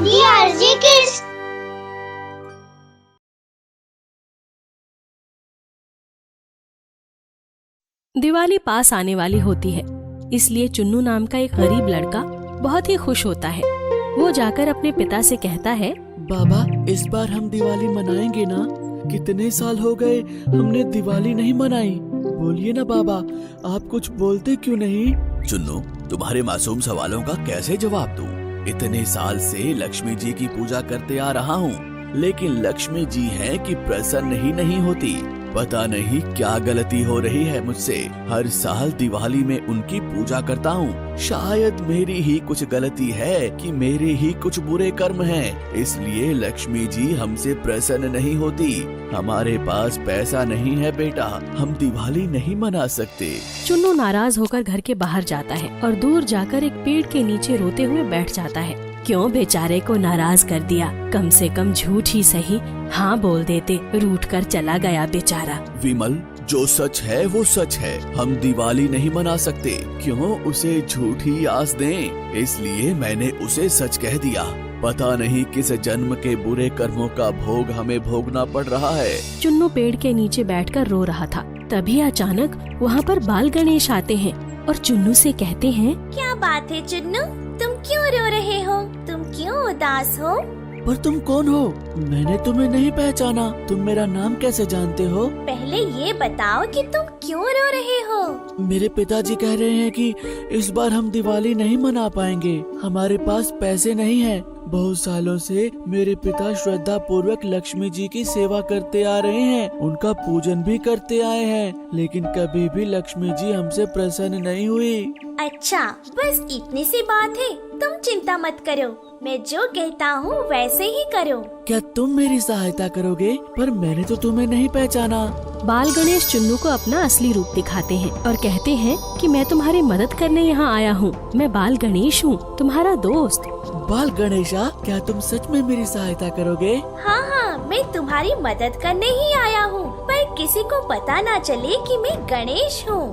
DRG Kids। Diwali पास आने वाली होती है, इसलिए चुन्नू नाम का एक गरीब लड़का बहुत ही खुश होता है। वो जाकर अपने पिता से कहता है, बाबा, इस बार हम दिवाली मनाएंगे ना? कितने साल हो गए हमने दिवाली नहीं मनाई। बोलिए ना बाबा, आप कुछ बोलते क्यों नहीं? चुन्नू, तुम्हारे मासूम सवालों का कैसे जवाब दूं? इतने साल से लक्ष्मी जी की पूजा करते आ रहा हूँ, लेकिन लक्ष्मी जी हैं कि प्रसन्न ही नहीं होती। पता नहीं क्या गलती हो रही है मुझसे। हर साल दिवाली में उनकी पूजा करता हूँ। शायद मेरी ही कुछ गलती है कि मेरे ही कुछ बुरे कर्म हैं, इसलिए लक्ष्मी जी हमसे प्रसन्न नहीं होती। हमारे पास पैसा नहीं है बेटा, हम दिवाली नहीं मना सकते। चुन्नू नाराज होकर घर के बाहर जाता है और दूर जाकर एक पेड़ के नीचे रोते हुए बैठ जाता है। क्यों बेचारे को नाराज कर दिया? कम से कम झूठ ही सही हाँ बोल देते। रूठ कर चला गया बेचारा। विमल, जो सच है वो सच है। हम दिवाली नहीं मना सकते। क्यों उसे झूठी आस दें? इसलिए मैंने उसे सच कह दिया। पता नहीं किस जन्म के बुरे कर्मों का भोग हमें भोगना पड़ रहा है। चुन्नू पेड़ के नीचे बैठकर रो रहा था। तभी अचानक वहाँ पर बाल गणेश आते हैं और चुन्नू से कहते हैं, क्या बात है चुन्नू, तुम क्यों रो रहे हो? तुम क्यों उदास हो? पर तुम कौन हो? मैंने तुम्हें नहीं पहचाना। तुम मेरा नाम कैसे जानते हो? पहले ये बताओ कि तुम क्यों रो रहे हो? मेरे पिताजी कह रहे हैं कि इस बार हम दिवाली नहीं मना पाएंगे। हमारे पास पैसे नहीं हैं। बहुत सालों से मेरे पिता श्रद्धा पूर्वक लक्ष्मी जी की सेवा करते आ रहे हैं, उनका पूजन भी करते आए हैं, लेकिन कभी भी लक्ष्मी जी हमसे प्रसन्न नहीं हुई। अच्छा, बस इतनी सी बात है। तुम चिंता मत करो, मैं जो कहता हूँ वैसे ही करो। क्या तुम मेरी सहायता करोगे? पर मैंने तो तुम्हें नहीं पहचाना। बाल गणेश चुन्नू को अपना असली रूप दिखाते हैं और कहते हैं कि मैं तुम्हारी मदद करने यहाँ आया हूँ। मैं बाल गणेश हूँ, तुम्हारा दोस्त। बाल गणेशा, क्या तुम सच में मेरी सहायता करोगे? हाँ हाँ, मैं तुम्हारी मदद करने ही आया हूँ, पर किसी को पता ना चले कि मैं गणेश हूँ।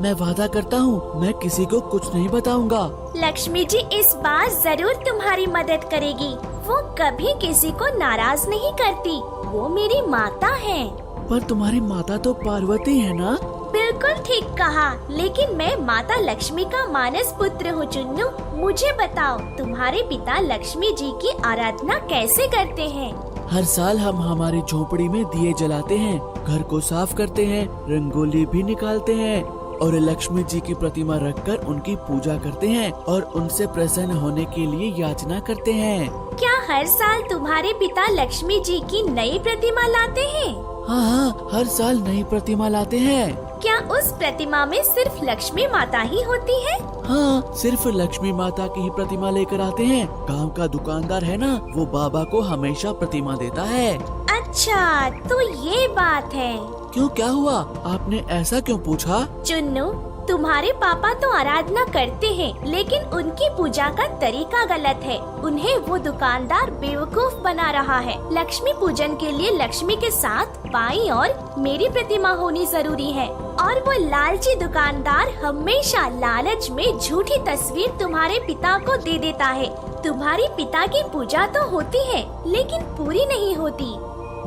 मैं वादा करता हूँ, मैं किसी को कुछ नहीं बताऊंगा। लक्ष्मी जी इस बार जरूर तुम्हारी मदद करेगी। वो कभी किसी को नाराज नहीं करती। वो मेरी माता है। पर तुम्हारी माता तो पार्वती है ना? बिल्कुल ठीक कहा, लेकिन मैं माता लक्ष्मी का मानस पुत्र हूँ चुन्नू। मुझे बताओ, तुम्हारे पिता लक्ष्मी जी की आराधना कैसे करते हैं? हर साल हम हमारी झोपड़ी में दिए जलाते हैं, घर को साफ करते हैं, रंगोली भी निकालते हैं और लक्ष्मी जी की प्रतिमा रखकर उनकी पूजा करते हैं और उनसे प्रसन्न होने के लिए याचना करते हैं। क्या हर साल तुम्हारे पिता लक्ष्मी जी की नई प्रतिमा लाते हैं? हाँ हाँ, हर साल नई प्रतिमा लाते हैं। क्या उस प्रतिमा में सिर्फ लक्ष्मी माता ही होती है? हाँ, सिर्फ लक्ष्मी माता की ही प्रतिमा लेकर आते हैं। गांव का दुकानदार है ना, वो बाबा को हमेशा प्रतिमा देता है। अच्छा, तो ये बात है। क्यों, क्या हुआ? आपने ऐसा क्यों पूछा? चुन्नू, तुम्हारे पापा तो आराधना करते हैं, लेकिन उनकी पूजा का तरीका गलत है। उन्हें वो दुकानदार बेवकूफ बना रहा है। लक्ष्मी पूजन के लिए लक्ष्मी के साथ बाईं और मेरी प्रतिमा होनी जरूरी है, और वो लालची दुकानदार हमेशा लालच में झूठी तस्वीर तुम्हारे पिता को दे देता है। तुम्हारी पिता की पूजा तो होती है, लेकिन पूरी नहीं होती।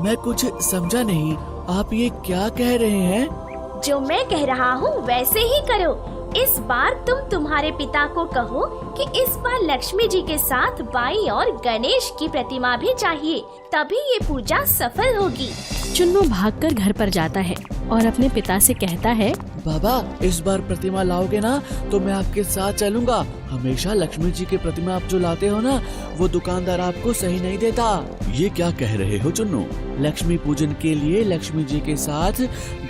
मैं कुछ समझा नहीं, आप ये क्या कह रहे हैं? जो मैं कह रहा हूँ वैसे ही करो। इस बार तुम तुम्हारे पिता को कहो कि इस बार लक्ष्मी जी के साथ बाईं और गणेश की प्रतिमा भी चाहिए, तभी ये पूजा सफल होगी। चुन्नू भागकर घर पर जाता है और अपने पिता से कहता है, बाबा, इस बार प्रतिमा लाओगे ना तो मैं आपके साथ चलूंगा। हमेशा लक्ष्मी जी की प्रतिमा आप जो लाते हो ना, वो दुकानदार आपको सही नहीं देता। ये क्या कह रहे हो चुन्नू? लक्ष्मी पूजन के लिए लक्ष्मी जी के साथ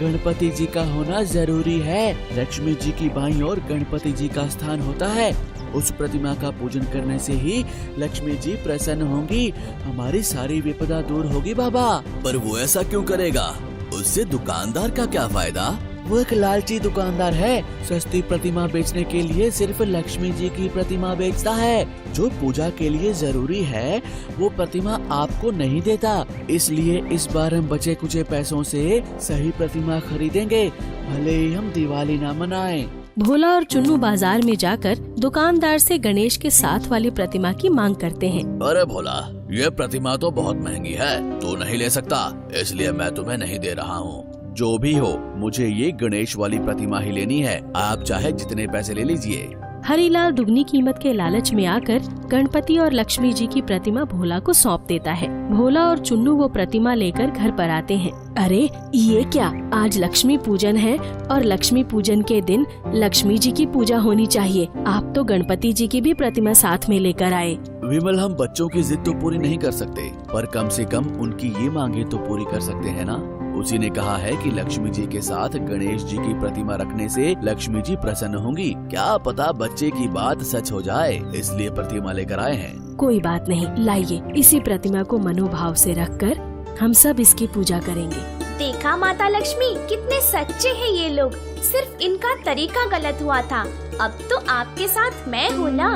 गणपति जी का होना जरूरी है। लक्ष्मी जी की बाईं ओर गणपति जी का स्थान होता है। उस प्रतिमा का पूजन करने से ही लक्ष्मी जी प्रसन्न होंगी, हमारी सारी विपदा दूर होगी बाबा। पर वो ऐसा क्यों करेगा? उससे दुकानदार का क्या फायदा? वो एक लालची दुकानदार है, सस्ती प्रतिमा बेचने के लिए सिर्फ लक्ष्मी जी की प्रतिमा बेचता है। जो पूजा के लिए जरूरी है वो प्रतिमा आपको नहीं देता। इसलिए इस बार हम बचे कुचे पैसों से सही प्रतिमा खरीदेंगे, भले ही हम दिवाली ना मनाएं। भोला और चुन्नू बाजार में जाकर दुकानदार से गणेश के साथ वाली प्रतिमा की मांग करते हैं। अरे भोला, ये प्रतिमा तो बहुत महंगी है, तू नहीं ले सकता, इसलिए मैं तुम्हें नहीं दे रहा हूँ। जो भी हो, मुझे ये गणेश वाली प्रतिमा ही लेनी है, आप चाहे जितने पैसे ले लीजिए। हरीलाल दुगनी कीमत के लालच में आकर गणपति और लक्ष्मी जी की प्रतिमा भोला को सौंप देता है। भोला और चुन्नू वो प्रतिमा लेकर घर पर आते हैं। अरे ये क्या, आज लक्ष्मी पूजन है और लक्ष्मी पूजन के दिन लक्ष्मी जी की पूजा होनी चाहिए। आप तो गणपति जी की भी प्रतिमा साथ में लेकर आए। विमल, हम बच्चों की जिद तो पूरी नहीं कर सकते, पर कम से कम उनकी ये मांगे तो पूरी कर सकते हैं ना। उसी ने कहा है कि लक्ष्मी जी के साथ गणेश जी की प्रतिमा रखने से लक्ष्मी जी प्रसन्न होंगी। क्या पता बच्चे की बात सच हो जाए, इसलिए प्रतिमा लेकर आए हैं। कोई बात नहीं, लाइए इसी प्रतिमा को मनोभाव से रखकर हम सब इसकी पूजा करेंगे। देखा माता लक्ष्मी, कितने सच्चे हैं ये लोग। सिर्फ इनका तरीका गलत हुआ था। अब तो आपके साथ मैं हूँ ना,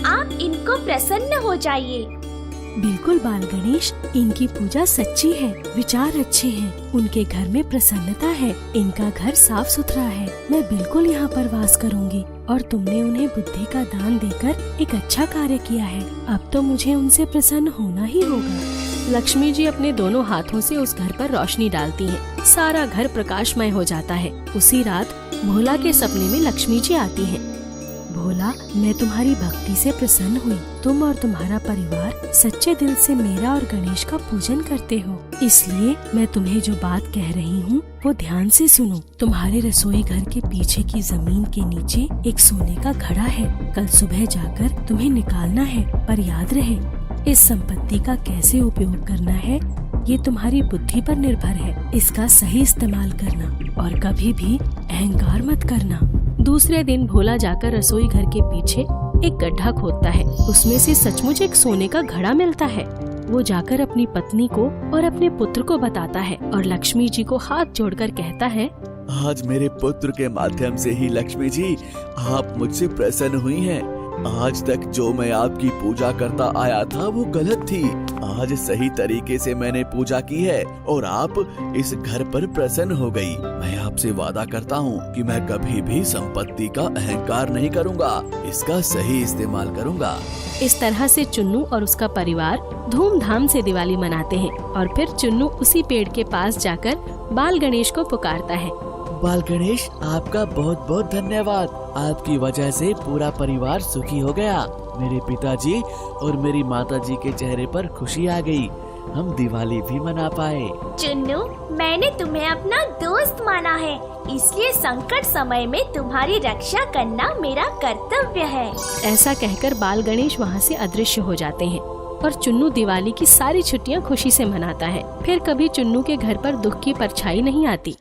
आप इनको प्रसन्न हो जाइए। बिल्कुल बाल गणेश, इनकी पूजा सच्ची है, विचार अच्छे हैं, उनके घर में प्रसन्नता है, इनका घर साफ सुथरा है। मैं बिल्कुल यहाँ पर वास करूँगी और तुमने उन्हें बुद्धि का दान देकर एक अच्छा कार्य किया है। अब तो मुझे उनसे प्रसन्न होना ही होगा। लक्ष्मी जी अपने दोनों हाथों से उस घर पर रोशनी डालती हैं। सारा घर प्रकाशमय हो जाता है। उसी रात भोला के सपने में लक्ष्मी जी आती हैं। भोला, मैं तुम्हारी भक्ति से प्रसन्न हुई। तुम और तुम्हारा परिवार सच्चे दिल से मेरा और गणेश का पूजन करते हो, इसलिए मैं तुम्हें जो बात कह रही हूँ वो ध्यान से सुनो। तुम्हारे रसोई घर के पीछे की जमीन के नीचे एक सोने का घड़ा है। कल सुबह जाकर तुम्हें निकालना है, पर याद रहे इस संपत्ति का कैसे उपयोग करना है ये तुम्हारी बुद्धि पर निर्भर है। इसका सही इस्तेमाल करना और कभी भी अहंकार मत करना। दूसरे दिन भोला जाकर रसोई घर के पीछे एक गड्ढा खोदता है। उसमें से सचमुच एक सोने का घड़ा मिलता है। वो जाकर अपनी पत्नी को और अपने पुत्र को बताता है और लक्ष्मी जी को हाथ जोड़कर कहता है, आज मेरे पुत्र के माध्यम से ही लक्ष्मी जी आप मुझसे प्रसन्न हुई हैं। आज तक जो मैं आपकी पूजा करता आया था वो गलत थी। आज सही तरीके से मैंने पूजा की है और आप इस घर पर प्रसन्न हो गई। मैं आपसे वादा करता हूँ कि मैं कभी भी संपत्ति का अहंकार नहीं करूँगा, इसका सही इस्तेमाल करूँगा। इस तरह से चुन्नू और उसका परिवार धूमधाम से दिवाली मनाते हैं और फिर चुन्नू उसी पेड़ के पास जाकर बाल गणेश को पुकारता है। बाल गणेश, आपका बहुत बहुत धन्यवाद। आपकी वजह से पूरा परिवार सुखी हो गया। मेरे पिताजी और मेरी माताजी के चेहरे पर खुशी आ गई। हम दिवाली भी मना पाए। चुन्नू, मैंने तुम्हें अपना दोस्त माना है, इसलिए संकट समय में तुम्हारी रक्षा करना मेरा कर्तव्य है। ऐसा कहकर बाल गणेश वहाँ से अदृश्य हो जाते हैं और चुन्नू दिवाली की सारी छुट्टियाँ खुशी से मनाता है। फिर कभी चुन्नू के घर पर दुख की परछाई नहीं आती।